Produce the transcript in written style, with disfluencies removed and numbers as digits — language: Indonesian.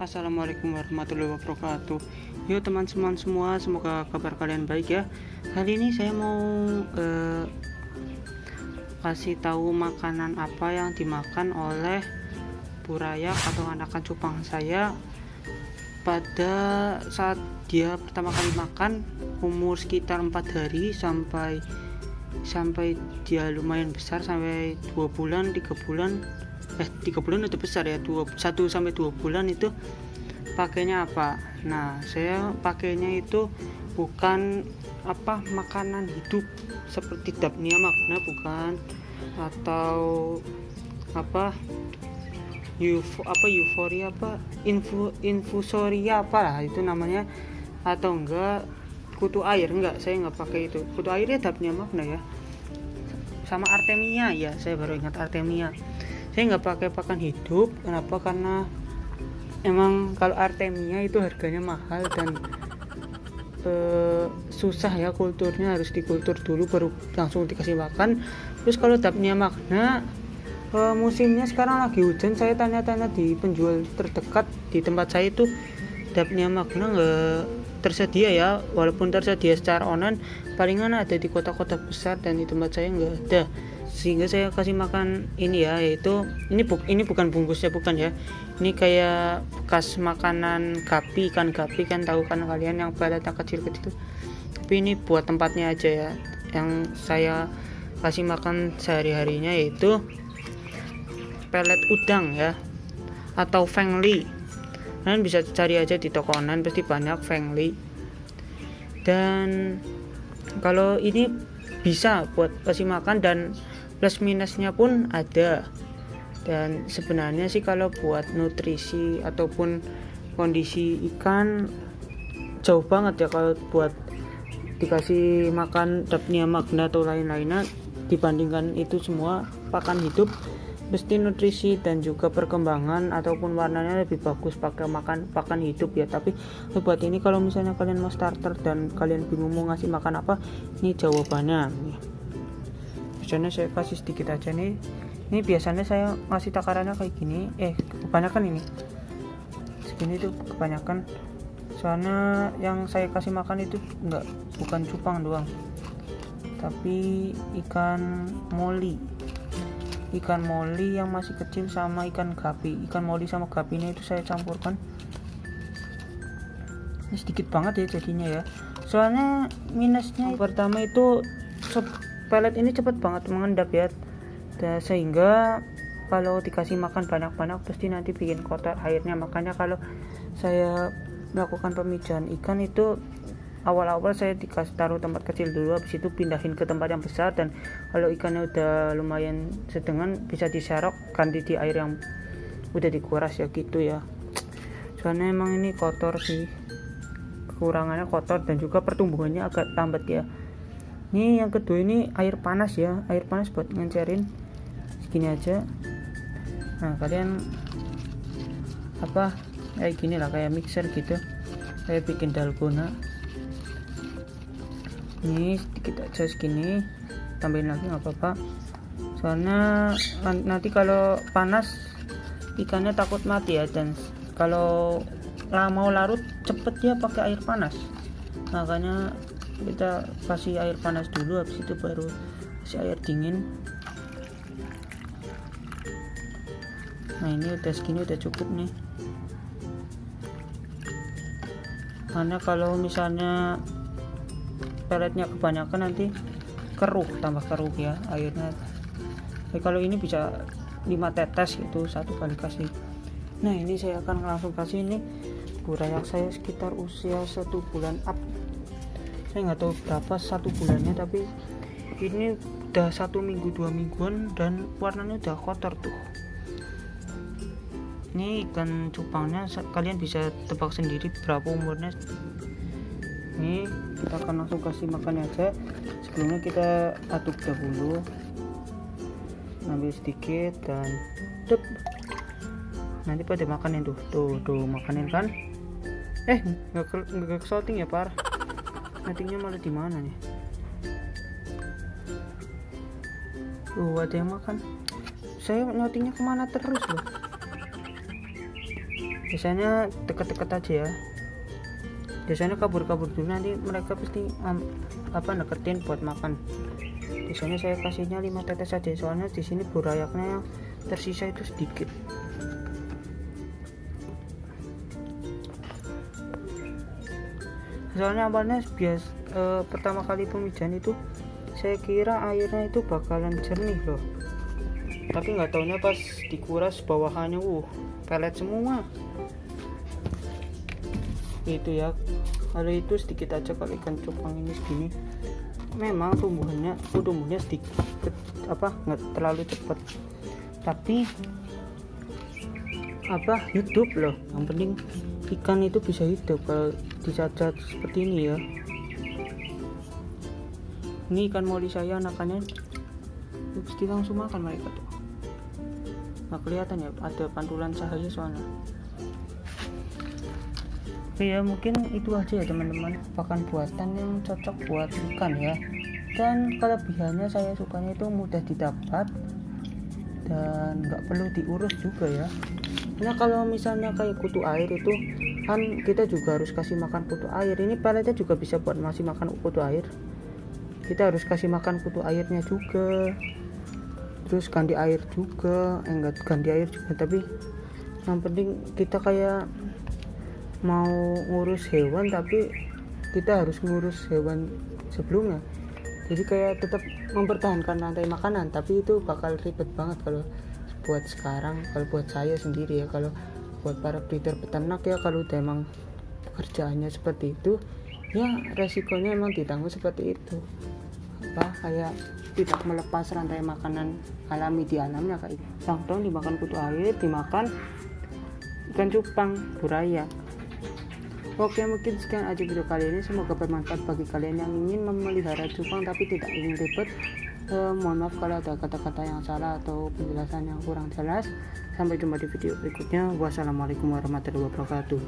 Assalamualaikum warahmatullahi wabarakatuh. Yuk teman-teman semua, semoga kabar kalian baik ya. Hari ini saya mau kasih tahu makanan apa yang dimakan oleh burayak atau anakan cupang saya pada saat dia pertama kali makan, umur sekitar 4 hari sampai dia lumayan besar, sampai 2 bulan 3 bulan 3 bulan udah besar ya, 1 sampai 2 bulan itu pakainya apa. Nah, saya pakainya itu bukan makanan hidup seperti Dapnia magna, bukan, atau euforia infusoria lah itu namanya, atau enggak kutu air, enggak, saya enggak pakai itu. Kutu airnya Dapnia magna ya, sama Artemia ya, saya baru ingat Artemia. Saya nggak pakai pakan hidup. Kenapa? Karena emang kalau Artemia itu harganya mahal dan susah ya, kulturnya harus dikultur dulu baru langsung dikasih makan. Terus kalau Dapnia magna, musimnya sekarang lagi hujan. Saya tanya-tanya di penjual terdekat di tempat saya itu Dapnia magna nggak tersedia ya, walaupun tersedia secara online palingan ada di kota-kota besar dan di tempat saya nggak ada, sehingga saya kasih makan ini ya, yaitu ini bukan bungkusnya, bukan ya, ini kayak bekas makanan gapi, ikan gapi kan, tahu kan kalian yang peletnya kecil-kecil, tapi ini buat tempatnya aja ya. Yang saya kasih makan sehari-harinya yaitu pelet udang ya, atau fengli. Kalian bisa cari aja di toko online, pasti banyak fengli. Dan kalau ini bisa buat kasih makan dan plus minusnya pun ada. Dan sebenarnya sih kalau buat nutrisi ataupun kondisi ikan jauh banget ya kalau buat dikasih makan Dapnia magna atau lain-lainnya dibandingkan itu semua pakan hidup. Mesti nutrisi dan juga perkembangan ataupun warnanya lebih bagus pakai makan pakan hidup ya. Tapi buat ini kalau misalnya kalian mau starter dan kalian bingung mau ngasih makan apa, ini jawabannya. Biasanya saya kasih sedikit aja nih. Ini biasanya saya ngasih takarannya kayak gini. Kebanyakan ini segini tuh kebanyakan. Soalnya yang saya kasih makan itu bukan cupang doang, tapi ikan moli yang masih kecil sama ikan gapi. Ikan moli sama gapinya itu saya campurkan. Ini sedikit banget ya jadinya ya. Soalnya minusnya pertama itu pelet ini cepet banget mengendap ya. Sehingga kalau dikasih makan banyak-banyak pasti nanti bikin kotor airnya. Makanya kalau saya melakukan pemijahan ikan itu awal-awal saya dikasih taruh tempat kecil dulu, habis itu pindahin ke tempat yang besar. Dan kalau ikannya udah lumayan sedengan bisa diserok, ganti di air yang udah dikuras ya gitu ya. Soalnya emang ini kotor sih, kekurangannya kotor dan juga pertumbuhannya agak lambat ya. Ini yang kedua, ini air panas ya, air panas buat ngencerin segini aja. Nah kalian kayak gini lah, kayak mixer gitu, kayak bikin dalgona. Ini sedikit aja segini, tambahin lagi nggak apa-apa, soalnya nanti kalau panas ikannya takut mati ya. Dan kalau mau larut cepet ya pakai air panas, makanya kita kasih air panas dulu, habis itu baru kasih air dingin. Nah ini udah segini udah cukup nih, karena kalau misalnya peletnya kebanyakan nanti tambah keruh ya airnya. Tapi kalau ini bisa 5 tetes gitu satu kali kasih. Nah ini saya akan langsung kasih. Ini burayak saya sekitar usia 1 bulan up, saya nggak tahu berapa 1 bulannya, tapi ini udah 1 minggu 2 mingguan dan warnanya udah kotor tuh. Ini ikan cupangnya kalian bisa tebak sendiri berapa umurnya. Ini kita akan langsung kasih makan aja. Sebelumnya kita aduk dahulu, ambil sedikit dan nanti pada makanin tuh makanin kan. Nggak kesalting ya par, nantinya malah di mana nih. Ada yang makan. Saya nyotingnya kemana terus loh. biasanya deket-deket aja ya, biasanya kabur-kabur dulu, nanti mereka pasti deketin buat makan. Biasanya saya kasihnya 5 tetes saja, soalnya di sini burayaknya yang tersisa itu sedikit. Soalnya awalnya pertama kali pemijahan itu saya kira airnya itu bakalan jernih loh, tapi nggak taunya pas dikuras bawahannya pelet semua. Itu ya, kalau itu sedikit aja. Kalau ikan cupang ini segini memang tumbuhnya sedikit nggak terlalu cepat, tapi hidup loh. Yang penting ikan itu bisa hidup kalau dicacat seperti ini ya. Ini ikan moli saya anakannya pasti langsung makan mereka tuh, nggak kelihatan ya, ada pantulan cahaya soalnya. Oke ya, mungkin itu aja ya teman-teman, pakan buatan yang cocok buat ikan ya. Dan kelebihannya saya sukanya itu mudah didapat dan nggak perlu diurus juga ya. Nah kalau misalnya kayak kutu air itu kan kita juga harus kasih makan kutu air. Ini peletnya juga bisa buat masih makan kutu air, kita harus kasih makan kutu airnya juga, terus ganti air juga, enggak ganti air juga, tapi yang penting kita kayak mau ngurus hewan tapi kita harus ngurus hewan sebelumnya, jadi kayak tetap mempertahankan rantai makanan. Tapi itu bakal ribet banget kalau buat sekarang, kalau buat saya sendiri ya. Kalau buat para breeder peternak ya, kalau udah emang pekerjaannya seperti itu ya, resikonya emang ditanggung seperti itu, kayak tidak melepas rantai makanan alami di alamnya, kayak plankton dimakan kutu air, dimakan ikan cupang, buraya. Oke, mungkin sekian aja video kali ini, semoga bermanfaat bagi kalian yang ingin memelihara cupang tapi tidak ingin ribet. Mohon maaf kalau ada kata-kata yang salah atau penjelasan yang kurang jelas. Sampai jumpa di video berikutnya. Wassalamualaikum warahmatullahi wabarakatuh.